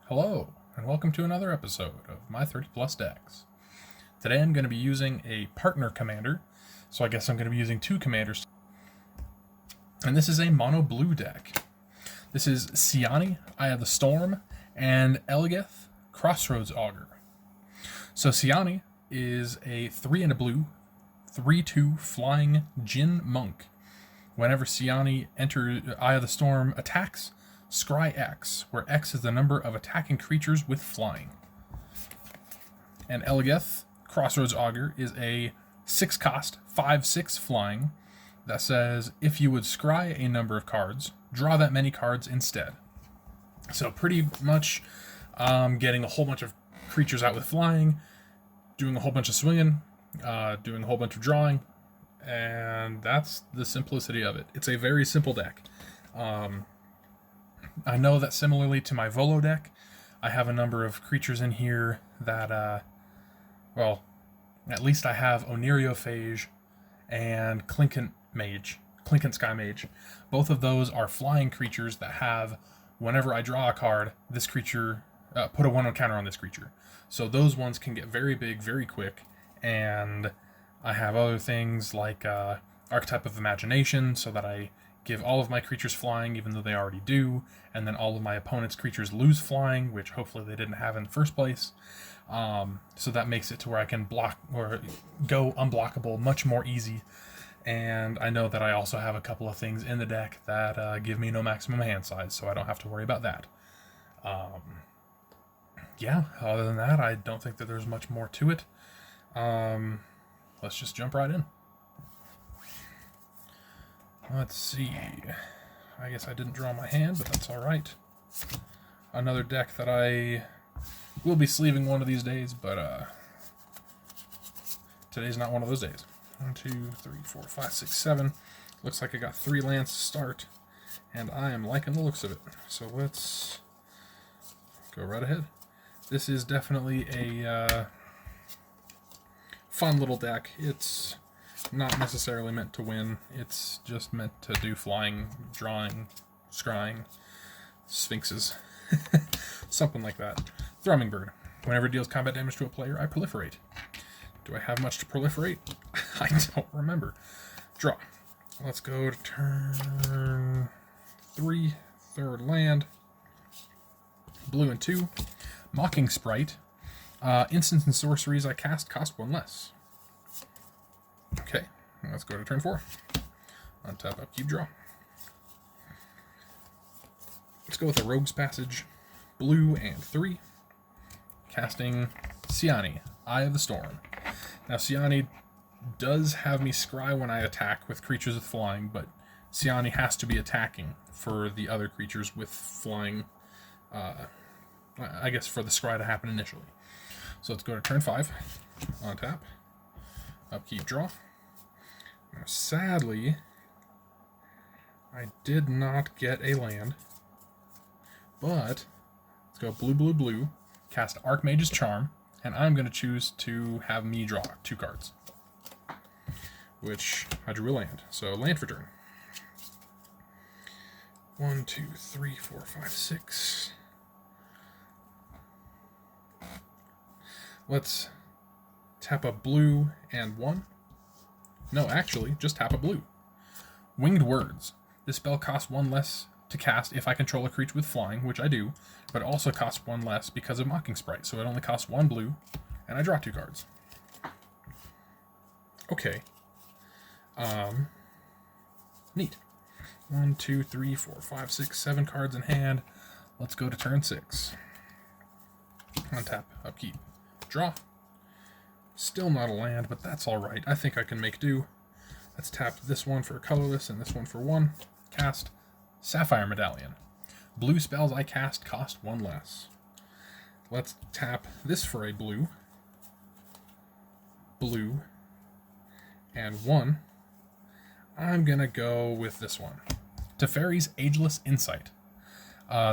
Hello, and welcome to another episode of my 30 plus decks. Today I'm going to be using a partner commander, so I guess I'm going to be using two commanders. And this is a mono blue deck. This is Siani, Eye of the Storm, and Eligeth, Crossroads Augur. So Siani is a 3 and a blue, 3/2 flying Djinn monk. Whenever Siani enters Eye of the Storm attacks, Scry X, where X is the number of attacking creatures with flying. And Eligeth, Crossroads Augur, is a 6-cost, 5/6 flying that says if you would scry a number of cards, draw that many cards instead. So pretty much getting a whole bunch of creatures out with flying, doing a whole bunch of swinging, doing a whole bunch of drawing, and that's the simplicity of it. It's a very simple deck. I know that similarly to my Volo deck, I have a number of creatures in here that, at least I have Oneriophage and Clinkant Sky Mage. Both of those are flying creatures that have, whenever I draw a card, this creature, put a 1/1 counter on this creature. So those ones can get very big very quick, and I have other things like Archetype of Imagination, so that I give all of my creatures flying even though they already do, and then all of my opponent's creatures lose flying, which hopefully they didn't have in the first place. So that makes it to where I can block or go unblockable much more easy. And I know that I also have a couple of things in the deck that give me no maximum hand size, so I don't have to worry about that. Other than that, I don't think that there's much more to it. Let's just jump right in. Let's see. I guess I didn't draw my hand, but that's alright. Another deck that I will be sleeving one of these days, but today's not one of those days. 1, 2, 3, 4, 5, 6, 7. Looks like I got 3 lands to start, and I am liking the looks of it. So let's go right ahead. This is definitely a fun little deck. It's not necessarily meant to win. It's just meant to do flying, drawing, scrying, Sphinxes, something like that. Thrumming Bird. Whenever it deals combat damage to a player, I proliferate. Do I have much to proliferate? I don't remember. Draw. Let's go to turn 3, third land. Blue and 2. Mocking Sprite. Instants and sorceries I cast cost 1 less. Okay, let's go to turn 4. Untap, upkeep, draw. Let's go with a Rogue's Passage. Blue and 3. Casting Siani, Eye of the Storm. Now, Siani does have me scry when I attack with creatures with flying, but Siani has to be attacking for the other creatures with flying, I guess for the scry to happen initially. So let's go to turn 5. Untap. Upkeep, draw. Now, sadly, I did not get a land, but let's go blue, blue, blue, cast Archmage's Charm, and I'm going to choose to have me draw 2 cards, which I drew a land. So land for turn. 1, 2, 3, 4, 5, 6. Let's tap a blue and 1. No, actually, just tap a blue. Winged Words. This spell costs 1 less to cast if I control a creature with flying, which I do, but it also costs 1 less because of Mocking Sprite, so it only costs 1 blue, and I draw 2 cards. Okay. Neat. 1, 2, 3, 4, 5, 6, 7 cards in hand. Let's go to turn 6. Untap, upkeep, draw. Still not a land, but that's alright. I think I can make do. Let's tap this one for a colorless and this one for 1. Cast Sapphire Medallion. Blue spells I cast cost 1 less. Let's tap this for a blue. Blue. And 1. I'm going to go with this one. Teferi's Ageless Insight.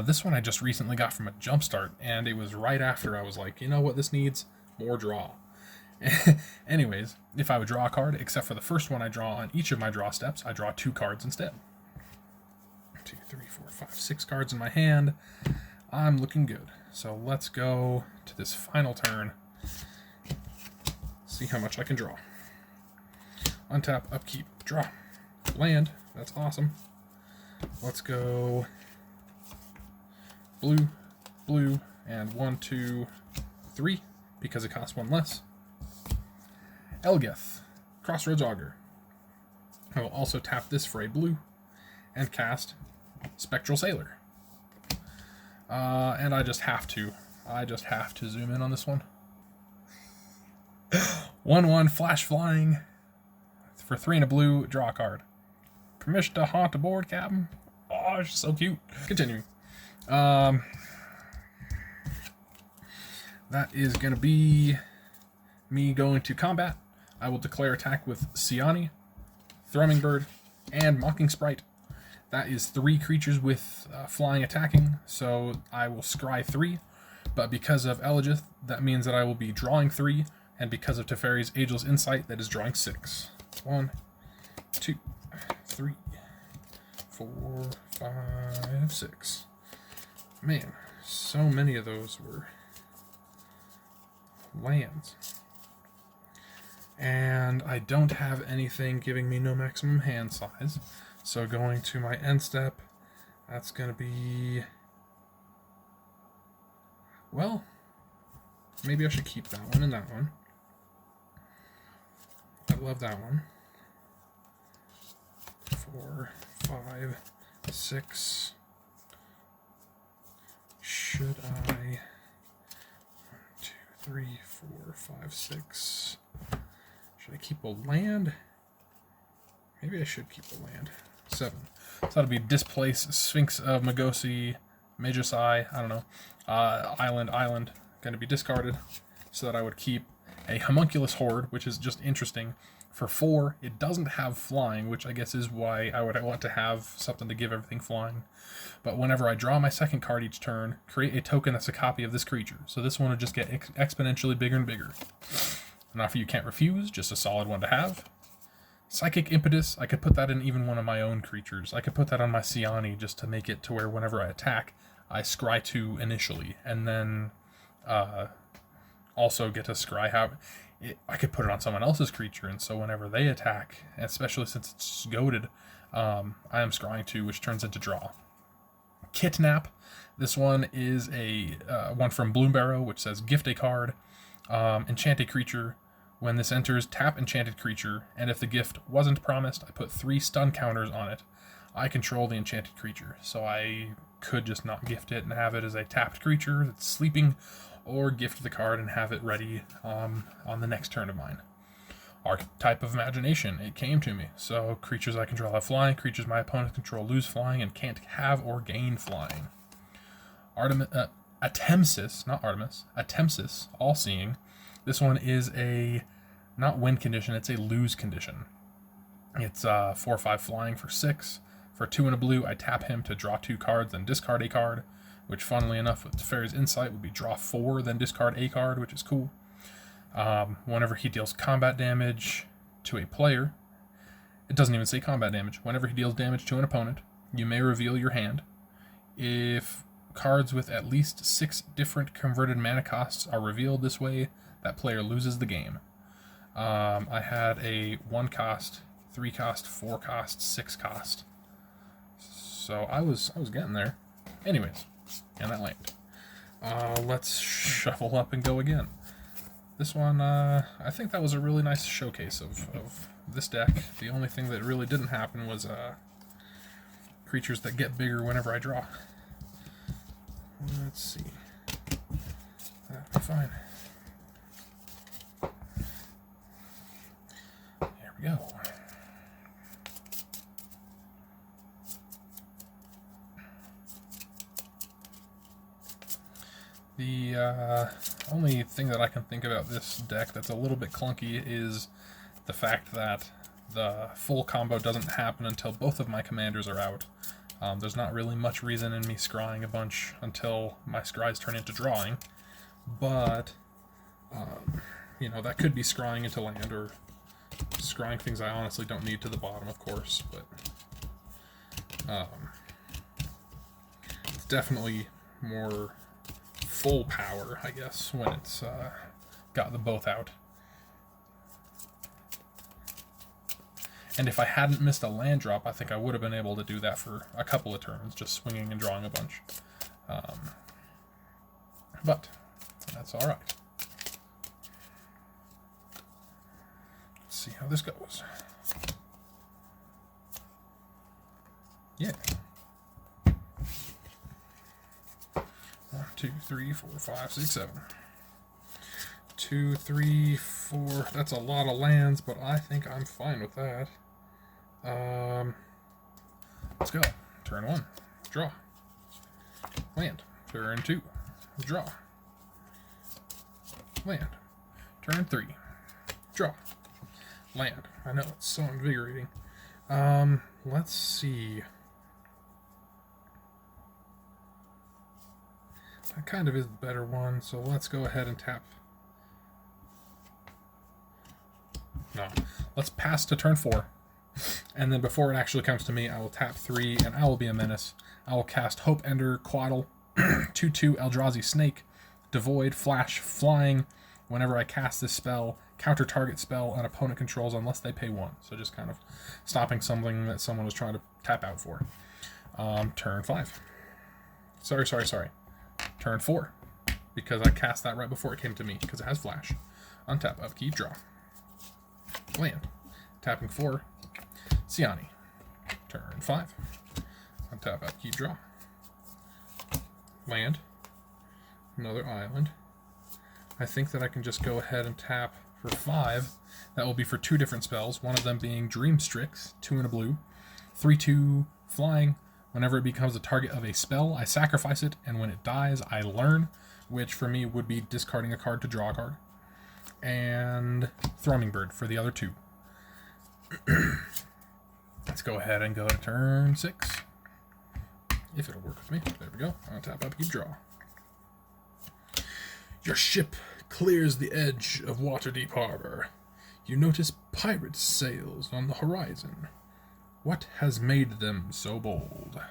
This one I just recently got from a Jumpstart, and it was right after I was like, you know what this needs? More draw. Anyways, if I would draw a card, except for the first one I draw on each of my draw steps, I draw 2 cards instead. 2, 3, 4, 5, 6 cards in my hand. I'm looking good. So let's go to this final turn. See how much I can draw. Untap, upkeep, draw. Land, that's awesome. Let's go blue, blue, and 1, 2, 3, because it costs 1 less. Eligeth, Crossroads Augur. I will also tap this for a blue and cast Spectral Sailor. And I just have to zoom in on this one. 1/1 flash flying for 3 and a blue, draw a card. Permission to haunt the board, Captain. Oh, it's so cute. Continuing. That is going to be me going to combat. I will declare attack with Siani, Thrumming Bird, and Mocking Sprite. That is 3 creatures with flying attacking, so I will scry 3. But because of Eligeth, that means that I will be drawing 3, and because of Teferi's Ageless Insight, that is drawing 6. 1, 2, 3, 4, 5, 6. Man, so many of those were lands. And I don't have anything giving me no maximum hand size. So going to my end step, that's going to be... Well, maybe I should keep that one and that one. I love that one. 4, 5, 6. Should I... 1, 2, 3, 4, 5, 6. Should I keep a land? Maybe I should keep a land. 7. So that'll be Displace, Sphinx of Magosi, Magus Eye, I don't know. Island, going to be discarded so that I would keep a Homunculus Horde, which is just interesting. For 4, it doesn't have flying, which I guess is why I would want to have something to give everything flying. But whenever I draw my second card each turn, create a token that's a copy of this creature. So this one would just get exponentially bigger and bigger. An offer you can't refuse, just a solid one to have. Psychic Impetus, I could put that in even one of my own creatures. I could put that on my Siani just to make it to where whenever I attack, I scry 2 initially, and then also get to scry I could put it on someone else's creature, and so whenever they attack, especially since it's goaded, I am scrying 2, which turns into draw. Kidnap, this one is a one from Bloombarrow, which says gift a card, enchant a creature. When this enters, tap enchanted creature, and if the gift wasn't promised, I put 3 stun counters on it. I control the enchanted creature, so I could just not gift it and have it as a tapped creature that's sleeping, or gift the card and have it ready on the next turn of mine. Archetype of Imagination, it came to me. So creatures I control have flying, creatures my opponents control lose flying and can't have or gain flying. Atemsis, not Artemis, Atemsis, All-Seeing. This one is a, not win condition, it's a lose condition. It's 4/5 flying for 6. For 2 and a blue, I tap him to draw 2 cards, then discard a card, which funnily enough with Teferi's Insight would be draw 4, then discard a card, which is cool. Whenever he deals combat damage to a player, it doesn't even say combat damage. Whenever he deals damage to an opponent, you may reveal your hand. If cards with at least 6 different converted mana costs are revealed this way, that player loses the game. I had a 1 cost, 3 cost, 4 cost, 6 cost. So I was getting there. Anyways, and that land. Let's shuffle up and go again. This one, I think that was a really nice showcase of this deck. The only thing that really didn't happen was creatures that get bigger whenever I draw. Let's see. That'll be fine. There we go. The only thing that I can think about this deck that's a little bit clunky is the fact that the full combo doesn't happen until both of my commanders are out. There's not really much reason in me scrying a bunch until my scries turn into drawing, but you know, that could be scrying into land or scrying things I honestly don't need to the bottom, of course, but it's definitely more full power, I guess, when it's got them both out. And if I hadn't missed a land drop, I think I would have been able to do that for a couple of turns, just swinging and drawing a bunch. But that's all right. Let's see how this goes. Yeah. 1, 2, 3, 4, 5, 6, 7. 2, 3, 4. That's a lot of lands, but I think I'm fine with that. Let's go. Turn 1. Draw. Land. Turn 2. Draw. Land. Turn 3. Draw. Land. I know, it's so invigorating. Let's see. That kind of is the better one, so let's go ahead and tap. No. Let's pass to turn 4. And then before it actually comes to me, I will tap 3, and I will be a menace. I will cast Hope Ender, Quaddle, 2/2 Eldrazi Snake, Devoid, Flash, Flying. Whenever I cast this spell, counter target spell an opponent controls unless they pay 1. So just kind of stopping something that someone was trying to tap out for. Turn 5. Sorry. Turn 4. Because I cast that right before it came to me, because it has Flash. Untap, upkeep, draw. Land. Tapping 4. Siani. Turn 5. Untap, upkeep, draw. Land. Another island. I think that I can just go ahead and tap for 5. That will be for 2 different spells, one of them being Dream Strix, 2 and a blue. 3/2 flying. Whenever it becomes the target of a spell, I sacrifice it, and when it dies, I learn, which for me would be discarding a card to draw a card. And Thrumming Bird for the other 2. Let's go ahead and go to turn 6. If it'll work with me. There we go. Untap, upkeep, draw. Your ship clears the edge of Waterdeep Harbor. You notice pirate sails on the horizon. What has made them so bold?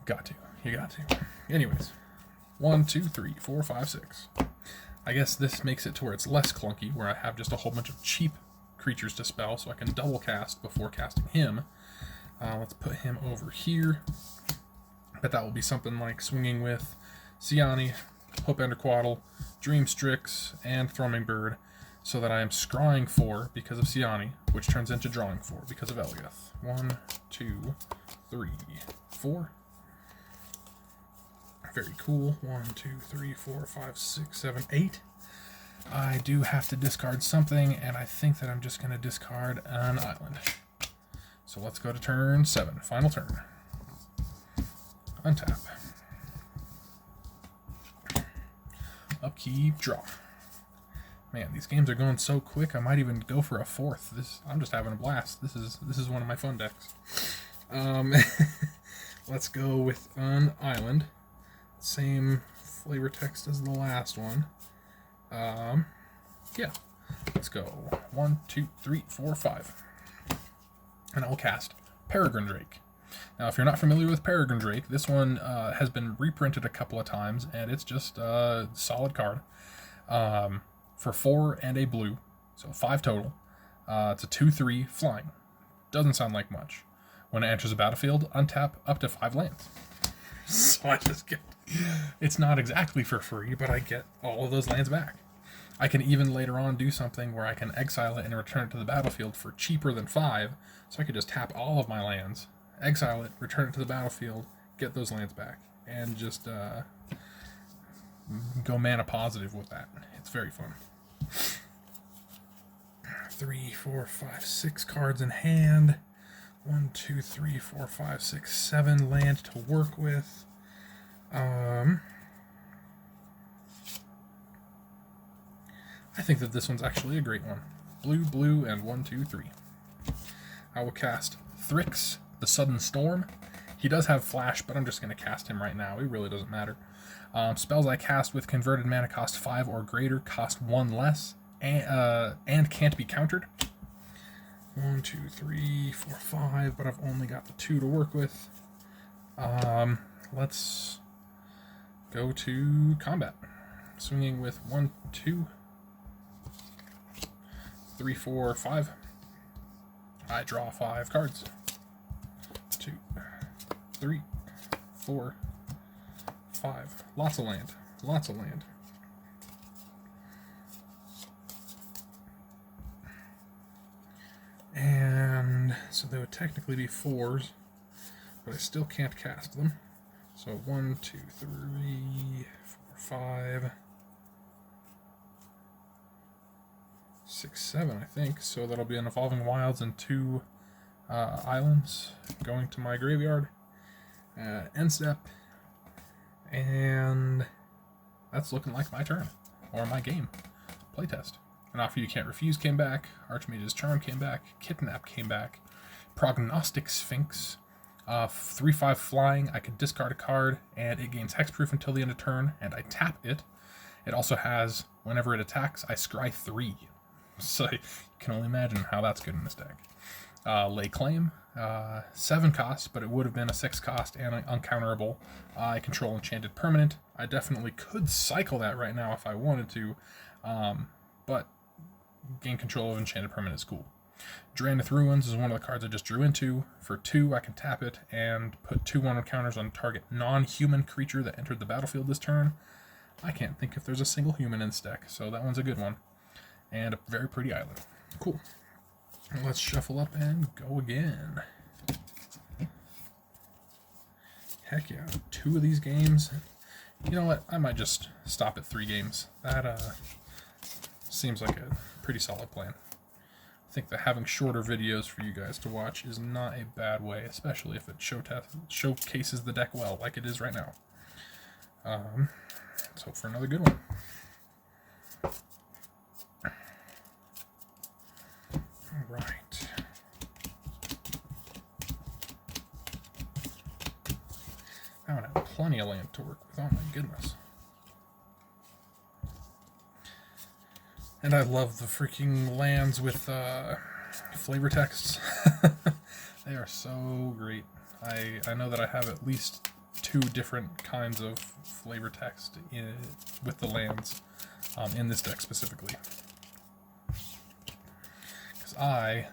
Got to. You got to. Anyways. 1, 2, 3, 4, 5, 6. I guess this makes it to where it's less clunky, where I have just a whole bunch of cheap creatures to spell, so I can double cast before casting him. Let's put him over here. But that will be something like swinging with Siani, Hope Ender Quaddle, Dream Strix, and Thrumming Bird, so that I am scrying 4 because of Siani, which turns into drawing 4 because of Eligeth. 1, 2, 3, 4. Very cool. 1, 2, 3, 4, 5, 6, 7, 8. I do have to discard something, and I think that I'm just going to discard an island. So let's go to turn 7. Final turn. Untap. Upkeep, draw. Man, these games are going so quick. I might even go for a 4th. I'm just having a blast. This is one of my fun decks. Let's go with an island. Same flavor text as the last one. Yeah. Let's go. 1, 2, 3, 4, 5. And I'll cast Peregrine Drake. Now, if you're not familiar with Peregrine Drake, this one has been reprinted a couple of times, and it's just a solid card. For 4 and a blue, so 5 total. It's a 2/3 flying. Doesn't sound like much. When it enters a battlefield, untap up to 5 lands. So I just get... It's not exactly for free, but I get all of those lands back. I can even later on do something where I can exile it and return it to the battlefield for cheaper than 5, so I could just tap all of my lands, exile it, return it to the battlefield, get those lands back, and just go mana positive with that. It's very fun. 3, 4, 5, 6 cards in hand. 1, 2, 3, 4, 5, 6, 7 land to work with. I think that this one's actually a great one. Blue, blue, and 1, 2, 3. I will cast Thrix, the Sudden Storm. He does have Flash, but I'm just going to cast him right now. It really doesn't matter. Spells I cast with converted mana cost 5 or greater cost 1 less, and can't be countered. 1, 2, 3, 4, 5, but I've only got the 2 to work with. Let's go to combat. Swinging with 1, 2, 3, 4, 5. I draw 5 cards. 2, 3, 4, 5. Lots of land. Lots of land. And so they would technically be 4s, but I still can't cast them. So 1, 2, 3, 4, 5, 6, 7, I think. So that'll be an Evolving Wilds and 2 islands going to my graveyard. End step. And that's looking like my turn. Or my game. Playtest. An Offer You Can't Refuse came back. Archmage's Charm came back. Kidnap came back. Prognostic Sphinx. 3/5 flying. I can discard a card, and it gains hexproof until the end of turn, and I tap it. It also has, whenever it attacks, I scry 3. So you can only imagine how that's good in this deck. Lay Claim. 7 cost, but it would have been a 6 cost and uncounterable. I control Enchanted Permanent. I definitely could cycle that right now if I wanted to, but gain control of Enchanted Permanent is cool. Drannith Ruins is one of the cards I just drew into. For 2, I can tap it and put 2/1 counters on target non-human creature that entered the battlefield this turn. I can't think if there's a single human in this deck, so that one's a good one. And a very pretty island. Cool. Let's shuffle up and go again. Heck yeah, 2 of these games. You know what? I might just stop at 3 games. That seems like a pretty solid plan. I think that having shorter videos for you guys to watch is not a bad way, especially if it showcases the deck well, like it is right now. Let's hope for another good one. All right. I would have plenty of land to work with. Oh my goodness. And I love the freaking lands with flavor texts. They are so great. I know that I have at least 2 different kinds of flavor text with the lands in this deck specifically. Because I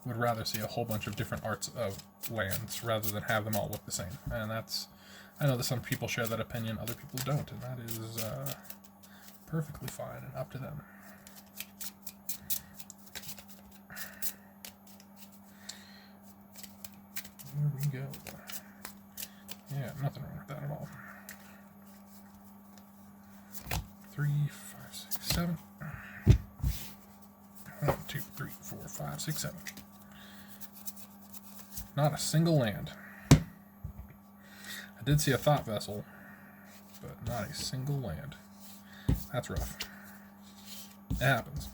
would rather see a whole bunch of different arts of lands rather than have them all look the same. And that's, I know that some people share that opinion, other people don't, and that is perfectly fine and up to them. Here we go. Yeah, nothing wrong with that at all. 3, 5, 6, 7. 1, 2, 3, 4, 5, 6, 7. Not a single land. I did see a Thought Vessel, but not a single land. That's rough. It happens.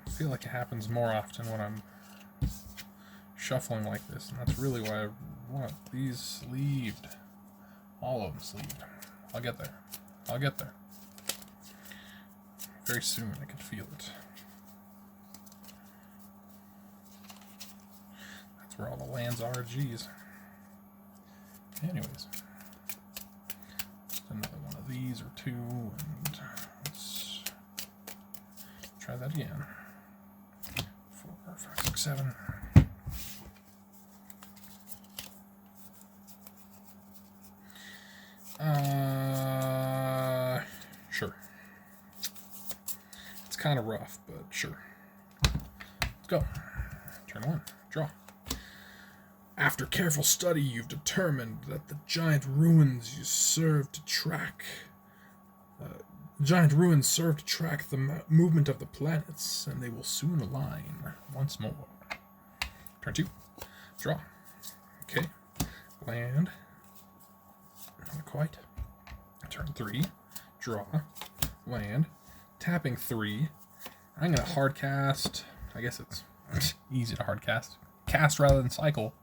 I feel like it happens more often when I'm shuffling like this, and that's really why I want these sleeved. All of them sleeved. I'll get there. I'll get there. Very soon, I can feel it. That's where all the lands are, geez. Anyways. Just another one of these or 2, and let's try that again. 4, 5, 6, 7. Sure. It's kind of rough, but sure. Let's go. Turn 1. Draw. After careful study, you've determined that the giant ruins serve to track the movement of the planets, and they will soon align once more. Turn 2. Draw. Okay. Land. Not quite. Turn 3. Draw. Land. Tapping 3. I'm going to hard cast. I guess it's easy to hard cast. Cast rather than cycle.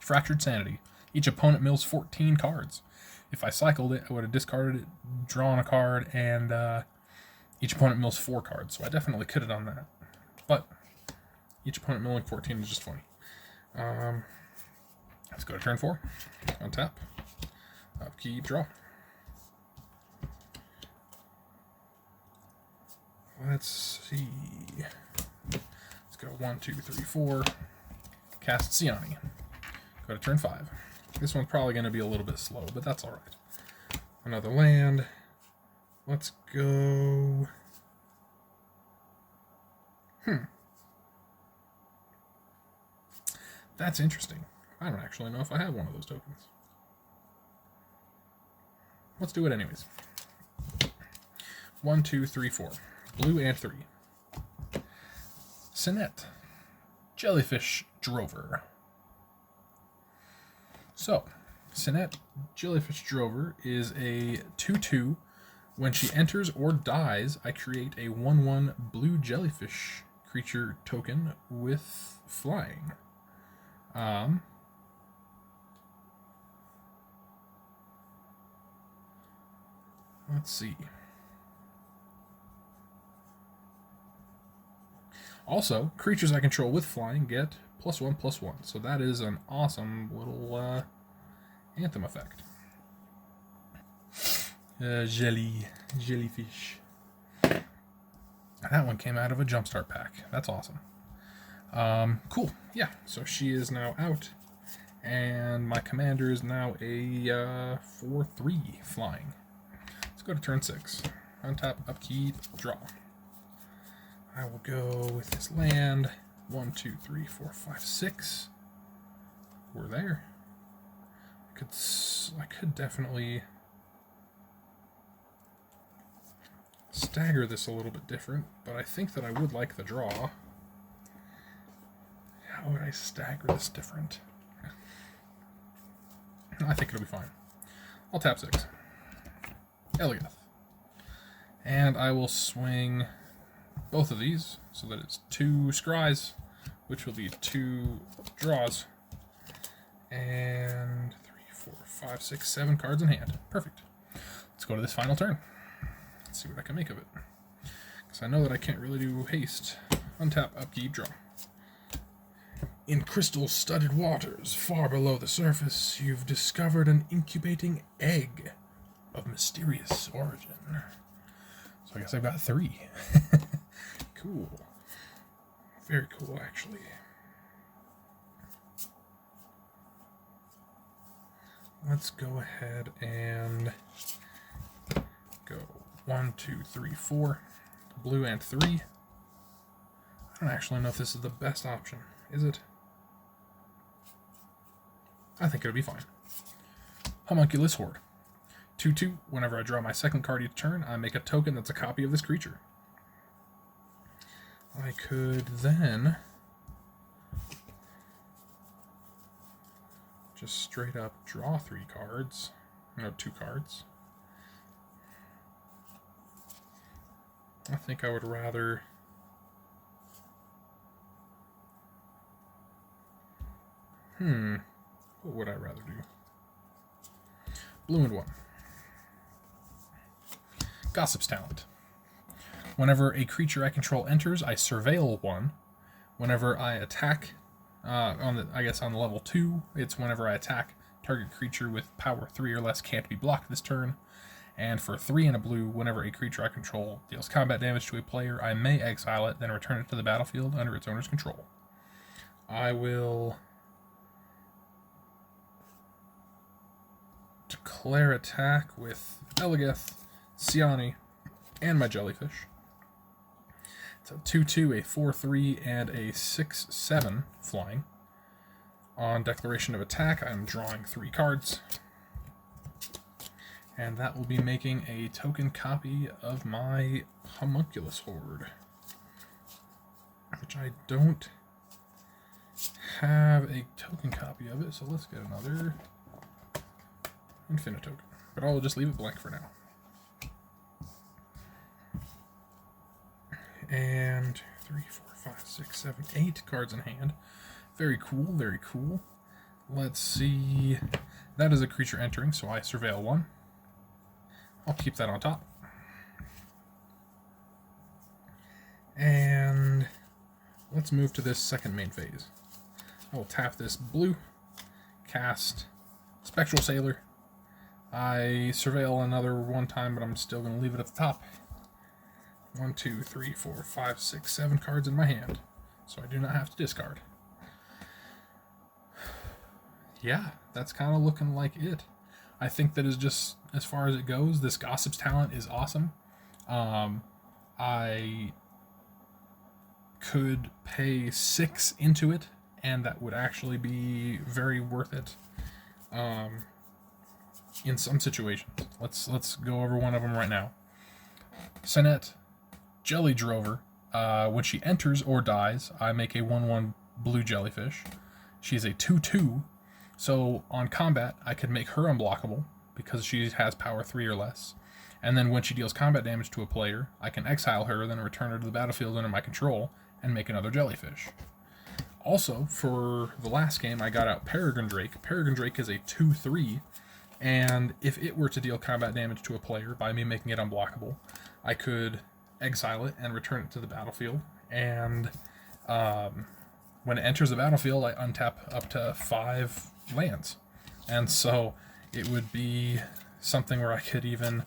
Fractured Sanity. Each opponent mills 14 cards. If I cycled it, I would have discarded it, drawn a card, and each opponent mills 4 cards. So I definitely could have done that. But each opponent milling 14 is just funny. Let's go to turn 4. Untap. upkeep, draw. Let's see. Let's go 1, 2, 3, 4. Cast Siani. Go to turn 5. This one's probably going to be a little bit slow, but that's alright. Another land. Let's go... That's interesting. I don't actually know if I have one of those tokens. Let's do it anyways. 1, 2, 3, 4. Blue and 3. Sinet. Jellyfish Drover. So, Sinet Jellyfish Drover is a 2/2. When she enters or dies, I create a 1/1 blue jellyfish creature token with flying. Let's see. Also, creatures I control with flying get +1/+1. So that is an awesome little anthem effect. Jellyfish. That one came out of a Jumpstart pack. That's awesome. Cool. Yeah, so she is now out. And my commander is now a 4/3 flying. Let's go to turn 6. Untap, upkeep, draw. I will go with this land. 1, 2, 3, 4, 5, 6. We're there. I could definitely stagger this a little bit different, but I think that I would like the draw. How would I stagger this different? I think it'll be fine. I'll tap 6. Eligeth. And I will swing both of these so that it's 2 scries, which will be 2 draws. And 3, 4, 5, 6, 7 cards in hand. Perfect. Let's go to this final turn. Let's see what I can make of it. Because I know that I can't really do haste. Untap, upkeep, draw. In crystal-studded waters, far below the surface, you've discovered an incubating egg of mysterious origin. So I guess I've got 3. Cool. Very cool, actually. Let's go ahead and go 1, 2, 3, 4. Blue and 3. I don't actually know if this is the best option. Is it? I think it'll be fine. Homunculus Horde. 2/2. Whenever I draw my second card each turn, I make a token that's a copy of this creature. I could then just straight up draw 3 cards. No, 2 cards. I think I would rather... What would I rather do? Blue and 1. Gossip's Talent. Whenever a creature I control enters, I surveil 1. Whenever I attack, on the level 2, it's whenever I attack, target creature with power 3 or less can't be blocked this turn. And for 3 and a blue, whenever a creature I control deals combat damage to a player, I may exile it, then return it to the battlefield under its owner's control. I will declare attack with Eligeth, Siani, and my jellyfish. It's a 2/2, a 4/3, and a 6/7 flying. On declaration of attack, I'm drawing 3 cards. And that will be making a token copy of my Homunculus Horde, which I don't have a token copy of it, so let's get another Infinite token. But I'll just leave it blank for now. And 3, 4, 5, 6, 7, 8 cards in hand. Very cool, very cool. Let's see. That is a creature entering, so I surveil 1. I'll keep that on top. And let's move to this second main phase. I will tap this blue, cast Spectral Sailor. I surveil another one time, but I'm still going to leave it at the top. 1, 2, 3, 4, 5, 6, 7 cards in my hand, so I do not have to discard. Yeah, that's kind of looking like it. I think that is just, as far as it goes, this Gossip's talent is awesome. I could pay 6 into it, and that would actually be very worth it in some situations. Let's go over one of them right now. Sinette, Jelly Drover. When she enters or dies, I make a 1/1 blue jellyfish. She's a 2/2, so on combat, I could make her unblockable because she has power 3 or less. And then when she deals combat damage to a player, I can exile her, then return her to the battlefield under my control, and make another jellyfish. Also, for the last game, I got out Peregrine Drake. Peregrine Drake is a 2/3, and if it were to deal combat damage to a player by me making it unblockable, I could exile it and return it to the battlefield. And when it enters the battlefield, I untap up to 5 lands. And so it would be something where I could even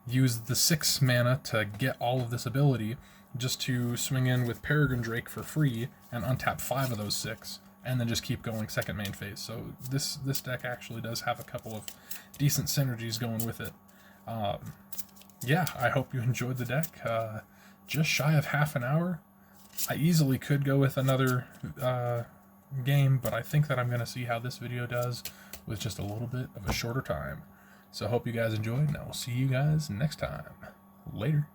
use the 6 mana to get all of this ability, just to swing in with Peregrine Drake for free and untap 5 of those 6, and then just keep going second main phase. So this deck actually does have a couple of decent synergies going with it. Yeah, I hope you enjoyed the deck. Just shy of half an hour. I easily could go with another game, but I think that I'm going to see how this video does with just a little bit of a shorter time. So I hope you guys enjoyed, and I will see you guys next time. Later.